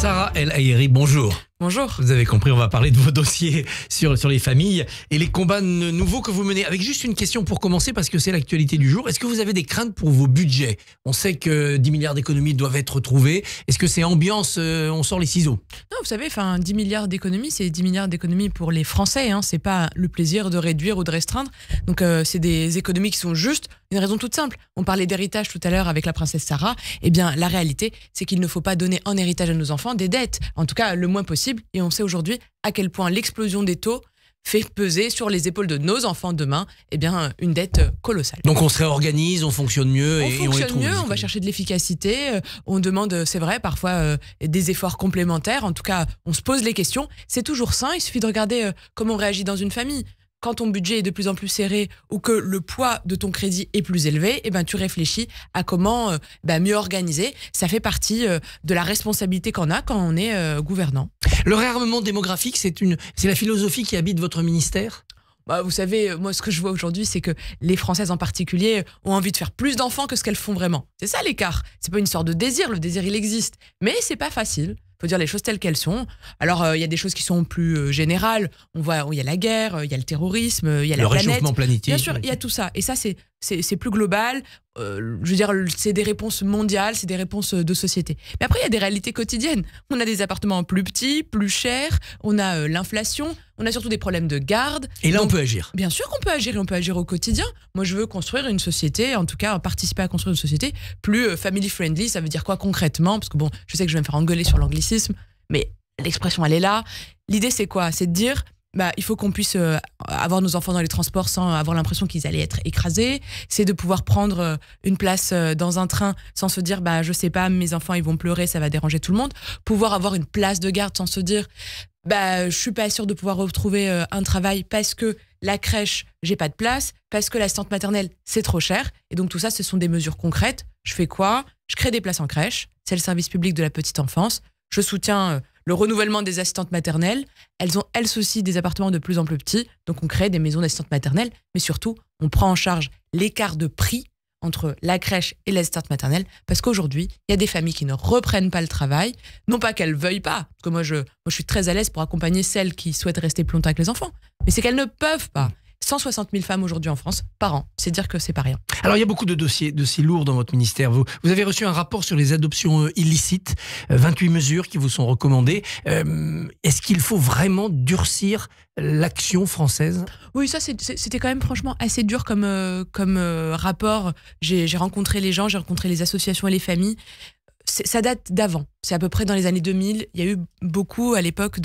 Sarah El Haïry, bonjour. Bonjour. Vous avez compris, on va parler de vos dossiers sur les familles et les combats nouveaux que vous menez. Avec juste une question pour commencer, parce que c'est l'actualité du jour. Est-ce que vous avez des craintes pour vos budgets? On sait que 10 milliards d'économies doivent être trouvées. Est-ce que c'est ambiance, on sort les ciseaux? Non, vous savez, 10 milliards d'économies, c'est 10 milliards d'économies pour les Français. C'est pas le plaisir de réduire ou de restreindre. Donc, c'est des économies qui sont justes. Une raison toute simple. On parlait d'héritage tout à l'heure avec la princesse Sarah. Eh bien, la réalité, c'est qu'il ne faut pas donner en héritage à nos enfants des dettes. En tout cas, le moins possible. Et on sait aujourd'hui à quel point l'explosion des taux fait peser sur les épaules de nos enfants demain une dette colossale. Donc on se réorganise, on fonctionne mieux et on les trouve. On va chercher de l'efficacité, on demande, c'est vrai, parfois des efforts complémentaires. En tout cas, on se pose les questions. C'est toujours sain, il suffit de regarder comment on réagit dans une famille. Quand ton budget est de plus en plus serré ou que le poids de ton crédit est plus élevé, tu réfléchis à comment mieux organiser. Ça fait partie de la responsabilité qu'on a quand on est gouvernant. Le réarmement démographique, c'est la philosophie qui habite votre ministère ? Vous savez, moi, ce que je vois aujourd'hui, c'est que les Françaises en particulier ont envie de faire plus d'enfants que ce qu'elles font vraiment. C'est ça l'écart. C'est pas une histoire de désir. Le désir, il existe. Mais c'est pas facile. Faut dire les choses telles qu'elles sont. Alors, il y a des choses qui sont plus générales. On voit où il y a la guerre, il y a le terrorisme, il y a la planète. Le réchauffement planétaire. Bien sûr, il y a tout ça. Et ça, c'est plus global. Je veux dire, c'est des réponses mondiales, c'est des réponses de société. Mais après, il y a des réalités quotidiennes. On a des appartements plus petits, plus chers. On a l'inflation. On a surtout des problèmes de garde. Et là, on peut agir. Bien sûr qu'on peut agir et on peut agir au quotidien. Moi, je veux construire une société, en tout cas, participer à construire une société plus family-friendly. Ça veut dire quoi concrètement? Parce que bon, je sais que je vais me faire engueuler sur l'anglicisme, mais l'expression, elle est là. L'idée, c'est quoi? C'est de dire, il faut qu'on puisse avoir nos enfants dans les transports sans avoir l'impression qu'ils allaient être écrasés. C'est de pouvoir prendre une place dans un train sans se dire, je sais pas, mes enfants, ils vont pleurer, ça va déranger tout le monde. Pouvoir avoir une place de garde sans se dire, je suis pas sûre de pouvoir retrouver un travail parce que la crèche, j'ai pas de place, parce que l'assistante maternelle, c'est trop cher. Et donc tout ça, ce sont des mesures concrètes. Je fais quoi? Je crée des places en crèche. C'est le service public de la petite enfance. Je soutiens le renouvellement des assistantes maternelles. Elles ont elles aussi des appartements de plus en plus petits. Donc on crée des maisons d'assistantes maternelles. Mais surtout, on prend en charge l'écart de prix entre la crèche et l'assistante maternelle, parce qu'aujourd'hui, il y a des familles qui ne reprennent pas le travail, non pas qu'elles veuillent pas, parce que moi je suis très à l'aise pour accompagner celles qui souhaitent rester plus longtemps avec les enfants, mais c'est qu'elles ne peuvent pas. 160 000 femmes aujourd'hui en France par an, c'est dire que c'est pas rien. Alors il y a beaucoup de dossiers lourds dans votre ministère. Vous avez reçu un rapport sur les adoptions illicites, 28 mesures qui vous sont recommandées. Est-ce qu'il faut vraiment durcir l'action française? Oui, ça c'était quand même franchement assez dur comme rapport. J'ai rencontré les gens, j'ai rencontré les associations et les familles. Ça date d'avant, c'est à peu près dans les années 2000. Il y a eu beaucoup à l'époque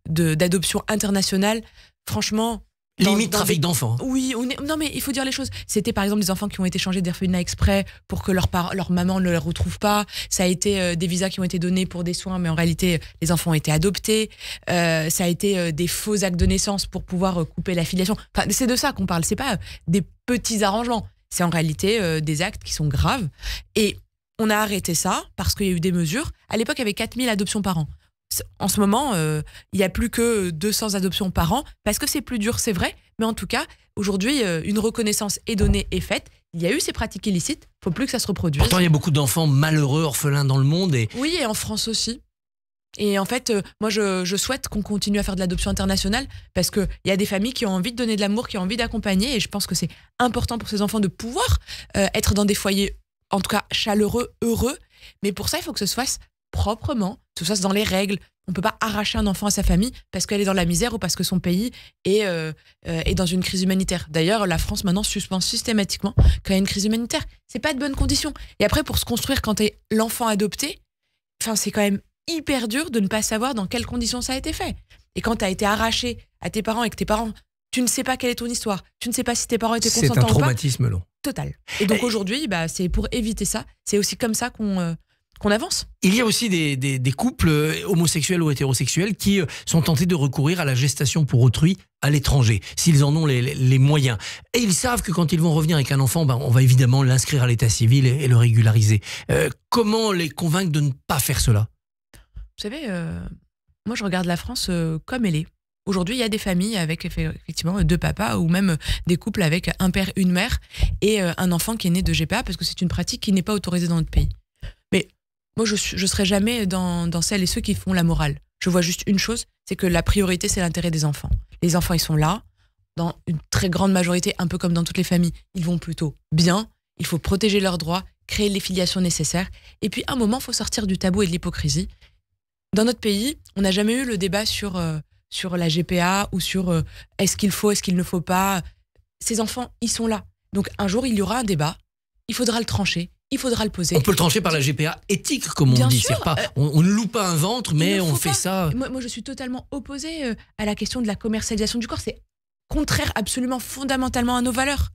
d'adoptions internationales. Franchement, limite trafic d'enfants. Oui, non mais il faut dire les choses. C'était par exemple des enfants qui ont été changés d'orphelinat exprès pour que leur maman ne les retrouve pas. Ça a été des visas qui ont été donnés pour des soins, mais en réalité, les enfants ont été adoptés. Ça a été des faux actes de naissance pour pouvoir couper la filiation. Enfin, c'est de ça qu'on parle. C'est pas des petits arrangements. C'est en réalité des actes qui sont graves. Et on a arrêté ça parce qu'il y a eu des mesures. À l'époque, il y avait 4000 adoptions par an. En ce moment, il n'y a plus que 200 adoptions par an, parce que c'est plus dur, c'est vrai, mais en tout cas, aujourd'hui, une reconnaissance est donnée et faite. Il y a eu ces pratiques illicites, il ne faut plus que ça se reproduise. Pourtant, il y a beaucoup d'enfants malheureux, orphelins dans le monde. Oui, et en France aussi. Et en fait, moi, je souhaite qu'on continue à faire de l'adoption internationale, parce qu'il y a des familles qui ont envie de donner de l'amour, qui ont envie d'accompagner, et je pense que c'est important pour ces enfants de pouvoir être dans des foyers, en tout cas chaleureux, heureux, mais pour ça, il faut que ce soit proprement, tout ça c'est dans les règles. On ne peut pas arracher un enfant à sa famille parce qu'elle est dans la misère ou parce que son pays est dans une crise humanitaire. D'ailleurs, la France maintenant suspend systématiquement quand il y a une crise humanitaire. C'est pas de bonnes conditions. Et après, pour se construire quand tu es l'enfant adopté, c'est quand même hyper dur de ne pas savoir dans quelles conditions ça a été fait. Et quand tu as été arraché à tes parents et que tes parents, tu ne sais pas quelle est ton histoire, tu ne sais pas si tes parents étaient consentants ou pas. C'est un traumatisme long. Total. Et donc aujourd'hui, c'est pour éviter ça. C'est aussi comme ça qu'on avance. Il y a aussi des couples homosexuels ou hétérosexuels qui sont tentés de recourir à la gestation pour autrui à l'étranger, s'ils en ont les moyens. Et ils savent que quand ils vont revenir avec un enfant, on va évidemment l'inscrire à l'état civil et le régulariser. Comment les convaincre de ne pas faire cela? Vous savez, moi je regarde la France comme elle est. Aujourd'hui, il y a des familles avec effectivement 2 papas ou même des couples avec un père, une mère et un enfant qui est né de GPA, parce que c'est une pratique qui n'est pas autorisée dans notre pays. moi, je serai jamais dans celles et ceux qui font la morale. Je vois juste une chose, c'est que la priorité, c'est l'intérêt des enfants. Les enfants, ils sont là, dans une très grande majorité, un peu comme dans toutes les familles, ils vont plutôt bien. Il faut protéger leurs droits, créer les filiations nécessaires. Et puis, à un moment, il faut sortir du tabou et de l'hypocrisie. Dans notre pays, on n'a jamais eu le débat sur la GPA ou sur est-ce qu'il faut, est-ce qu'il ne faut pas. Ces enfants, ils sont là. Donc, un jour, il y aura un débat. Il faudra le trancher. Il faudra le poser. On peut le trancher par la GPA éthique, comme on Bien dit. sûr, On ne loue pas un ventre, mais on fait pas. ça. Moi, je suis totalement opposée à la question de la commercialisation du corps. C'est contraire absolument fondamentalement à nos valeurs.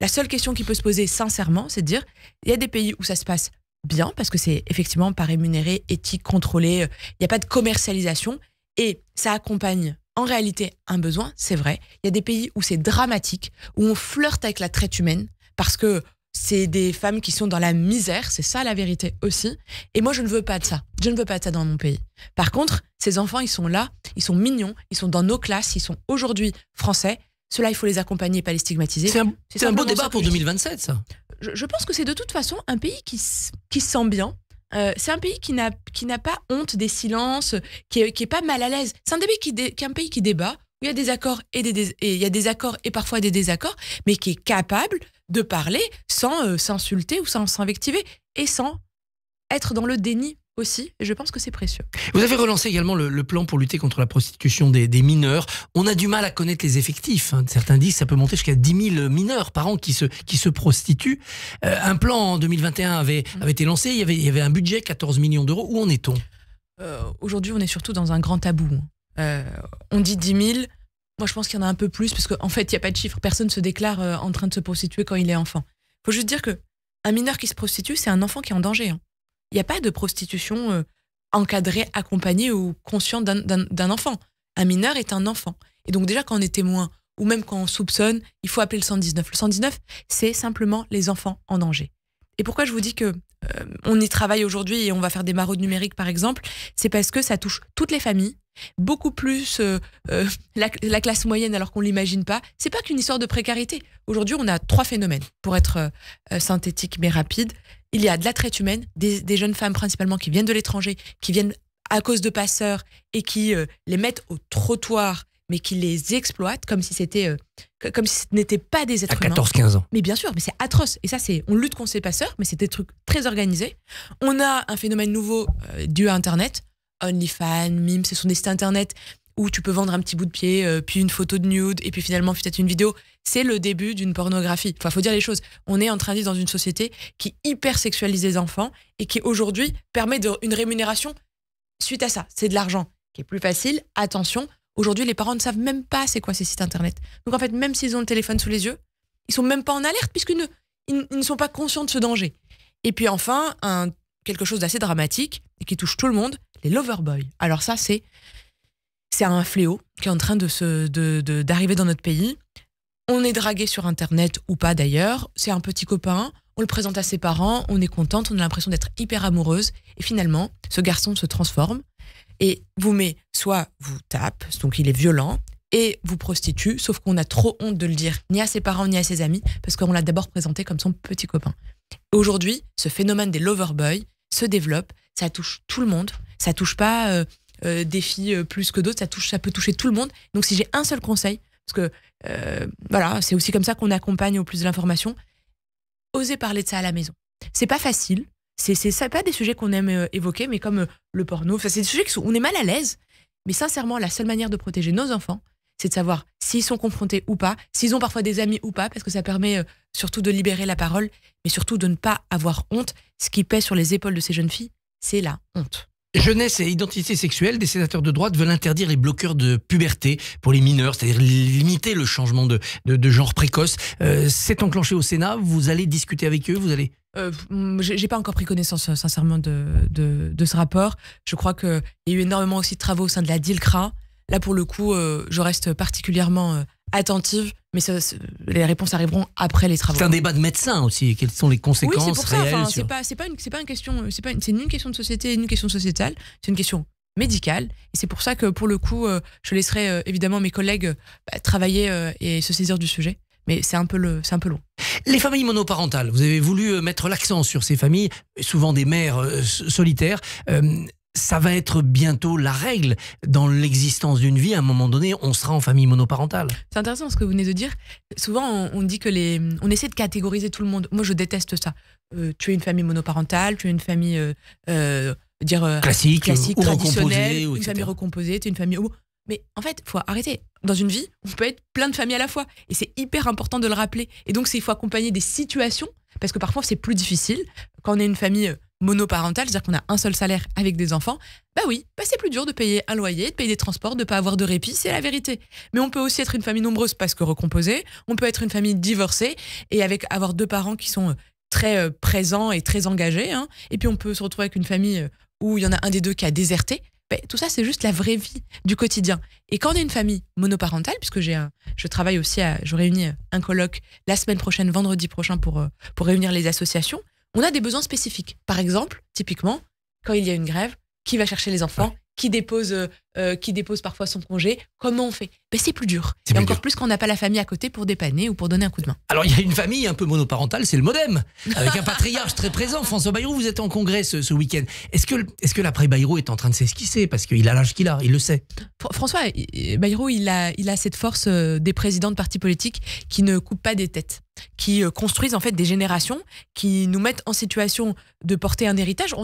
La seule question qui peut se poser sincèrement, c'est de dire, il y a des pays où ça se passe bien, parce que c'est effectivement pas rémunéré, éthique, contrôlé, il n'y a pas de commercialisation, et ça accompagne en réalité un besoin, c'est vrai. Il y a des pays où c'est dramatique, où on flirte avec la traite humaine, parce que c'est des femmes qui sont dans la misère, c'est ça la vérité aussi. Et moi, je ne veux pas de ça. Je ne veux pas de ça dans mon pays. Par contre, ces enfants, ils sont là, ils sont mignons, ils sont dans nos classes, ils sont aujourd'hui français. Ceux-là, il faut les accompagner et pas les stigmatiser. C'est un beau débat pour 2027, ça. Je pense que c'est de toute façon un pays qui se sent bien. C'est un pays qui n'a pas honte des silences, qui est pas mal à l'aise. C'est un pays qui débat, où il y a des accords et il y a des accords et parfois des désaccords, mais qui est capable de parler sans s'insulter ou sans s'invectiver et sans être dans le déni aussi. Et je pense que c'est précieux. Vous avez relancé également le plan pour lutter contre la prostitution des mineurs. On a du mal à connaître les effectifs. Certains disent que ça peut monter jusqu'à 10 000 mineurs par an qui se prostituent. Un plan en 2021 avait été lancé. Il y avait un budget, 14 millions d'euros. Où en est-on ? Aujourd'hui, on est surtout dans un grand tabou. On dit 10 000. Moi, je pense qu'il y en a un peu plus, parce qu'en fait, il n'y a pas de chiffre. Personne ne se déclare en train de se prostituer quand il est enfant. Il faut juste dire qu'un mineur qui se prostitue, c'est un enfant qui est en danger. Il n'y a pas de prostitution encadrée, accompagnée ou consciente d'un enfant. Un mineur est un enfant. Et donc déjà, quand on est témoin, ou même quand on soupçonne, il faut appeler le 119. Le 119, c'est simplement les enfants en danger. Et pourquoi je vous dis que on y travaille aujourd'hui et on va faire des maraudes numériques, par exemple, c'est parce que ça touche toutes les familles, beaucoup plus la classe moyenne alors qu'on ne l'imagine pas. C'est pas qu'une histoire de précarité. Aujourd'hui, on a 3 phénomènes, pour être synthétique mais rapide. Il y a de la traite humaine, des jeunes femmes principalement qui viennent de l'étranger, qui viennent à cause de passeurs et qui les mettent au trottoir, mais qui les exploitent comme si comme si ce n'était pas des êtres humains. À 14-15 ans. Mais bien sûr, mais c'est atroce. Et ça, on lutte contre ces passeurs, mais c'est des trucs très organisés. On a un phénomène nouveau dû à Internet. OnlyFans, Mime, ce sont des sites Internet où tu peux vendre un petit bout de pied, puis une photo de nude, et puis finalement peut-être une vidéo. C'est le début d'une pornographie. Enfin, faut dire les choses. On est en train de vivre dans une société qui hyper sexualise les enfants et qui aujourd'hui permet une rémunération suite à ça. C'est de l'argent qui est plus facile. Attention, aujourd'hui les parents ne savent même pas c'est quoi ces sites Internet. Donc en fait, même s'ils ont le téléphone sous les yeux, ils sont même pas en alerte puisqu'ils ne sont pas conscients de ce danger. Et puis enfin, quelque chose d'assez dramatique et qui touche tout le monde, les loverboys. Alors ça, c'est un fléau qui est en train d'arriver dans notre pays. On est dragué sur Internet ou pas d'ailleurs. C'est un petit copain, on le présente à ses parents, on est contente, on a l'impression d'être hyper amoureuse. Et finalement, ce garçon se transforme et soit vous tape, donc il est violent, et vous prostitue, sauf qu'on a trop honte de le dire, ni à ses parents, ni à ses amis, parce qu'on l'a d'abord présenté comme son petit copain. Aujourd'hui, ce phénomène des loverboys se développe, ça touche tout le monde, ça touche pas des filles plus que d'autres, ça peut toucher tout le monde. Donc si j'ai un seul conseil, parce que voilà, c'est aussi comme ça qu'on accompagne au plus de l'information, osez parler de ça à la maison. C'est pas facile, c'est pas des sujets qu'on aime évoquer, mais comme le porno, enfin, c'est des sujets où on est mal à l'aise, mais sincèrement, la seule manière de protéger nos enfants, c'est de savoir s'ils sont confrontés ou pas, s'ils ont parfois des amis ou pas, parce que ça permet surtout de libérer la parole, mais surtout de ne pas avoir honte. Ce qui pèse sur les épaules de ces jeunes filles, c'est la honte. Jeunesse et identité sexuelle, des sénateurs de droite veulent interdire les bloqueurs de puberté pour les mineurs, c'est-à-dire limiter le changement de genre précoce. C'est enclenché au Sénat, vous allez discuter avec eux, vous allez... J'ai pas encore pris connaissance sincèrement de ce rapport. Je crois qu'il y a eu énormément aussi de travaux au sein de la DILCRA. Là pour le coup, je reste particulièrement attentive, mais les réponses arriveront après les travaux. C'est un débat de médecins aussi. Quelles sont les conséquences réelles? Oui, c'est pour ça. Enfin, c'est pas une question. C'est ni une question de société, ni une question sociétale. C'est une question médicale. Et c'est pour ça que pour le coup, je laisserai évidemment mes collègues travailler et se saisir du sujet. Mais c'est un peu long. Les familles monoparentales, vous avez voulu mettre l'accent sur ces familles, souvent des mères solitaires. Ça va être bientôt la règle dans l'existence d'une vie. À un moment donné, on sera en famille monoparentale. C'est intéressant ce que vous venez de dire. Souvent, on dit que on essaie de catégoriser tout le monde. Moi, je déteste ça. Tu es une famille monoparentale, tu es une famille classique ou traditionnelle, recomposée, une famille recomposée, tu es une famille homo. Mais en fait, il faut arrêter. Dans une vie, on peut être plein de familles à la fois. Et c'est hyper important de le rappeler. Et donc, il faut accompagner des situations, parce que parfois, c'est plus difficile. Quand on est une famille monoparentale, c'est-à-dire qu'on a un seul salaire avec des enfants, c'est plus dur de payer un loyer, de payer des transports, de ne pas avoir de répit, c'est la vérité. Mais on peut aussi être une famille nombreuse parce que recomposée, on peut être une famille divorcée et avoir 2 parents qui sont très présents et très engagés, hein. Et puis on peut se retrouver avec une famille où il y en a un des deux qui a déserté. Tout ça, c'est juste la vraie vie du quotidien. Et quand on est une famille monoparentale, puisque je travaille aussi je réunis un colloque la semaine prochaine, vendredi prochain, pour réunir les associations, on a des besoins spécifiques. Par exemple, typiquement, quand il y a une grève, qui va chercher les enfants, qui dépose parfois son congé, comment on fait? C'est plus dur. Et encore plus quand on n'a pas la famille à côté pour dépanner ou pour donner un coup de main. Alors il y a une famille un peu monoparentale, c'est le MoDem, avec un patriarche très présent. François Bayrou, vous êtes en congrès ce week-end. Est-ce que l'après Bayrou est en train de s'esquisser? Parce qu'il a l'âge qu'il a, il le sait. François Bayrou, il a cette force des présidents de partis politiques qui ne coupent pas des têtes, qui construisent en fait des générations, qui nous mettent en situation de porter un héritage.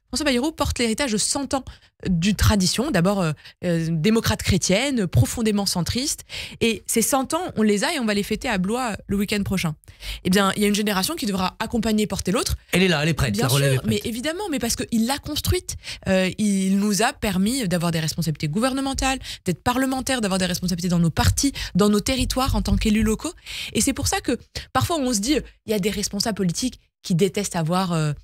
François Bayrou porte l'héritage de 100 ans d'une tradition, d'abord démocrate chrétienne, profondément centriste. Et ces 100 ans, on les a et on va les fêter à Blois le week-end prochain. Eh bien, il y a une génération qui devra accompagner et porter l'autre. Elle est là, elle est prête, bien la relève sûr, est prête. Mais évidemment, mais parce qu'il l'a construite. Il nous a permis d'avoir des responsabilités gouvernementales, d'être parlementaires, d'avoir des responsabilités dans nos partis, dans nos territoires en tant qu'élus locaux. Et c'est pour ça que parfois on se dit, il y a des responsables politiques qui détestent avoir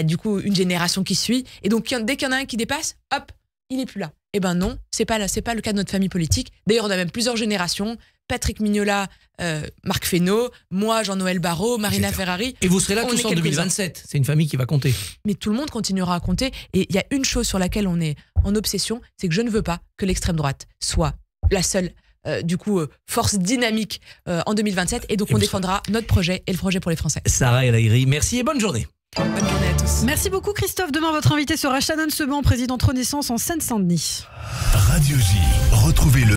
du coup une génération qui suit, et donc dès qu'il y en a un qui dépasse, hop, il est plus là. Eh ben non, c'est pas le cas de notre famille politique. D'ailleurs, on a même plusieurs générations. Patrick Mignola, Marc Fesneau, moi, Jean-Noël Barrot, Marina Ferrari. Et vous serez là tous en 2027. C'est une famille qui va compter. Mais tout le monde continuera à compter. Et il y a une chose sur laquelle on est en obsession, c'est que je ne veux pas que l'extrême droite soit la seule force dynamique en 2027. Et donc, on défendra notre projet et le projet pour les Français. Sarah El Haïry, merci et bonne journée. Bonne journée à tous. Merci beaucoup Christophe. Demain, votre invité sera Shannon Seban, présidente Renaissance en Seine-Saint-Denis. Radio J, retrouvez le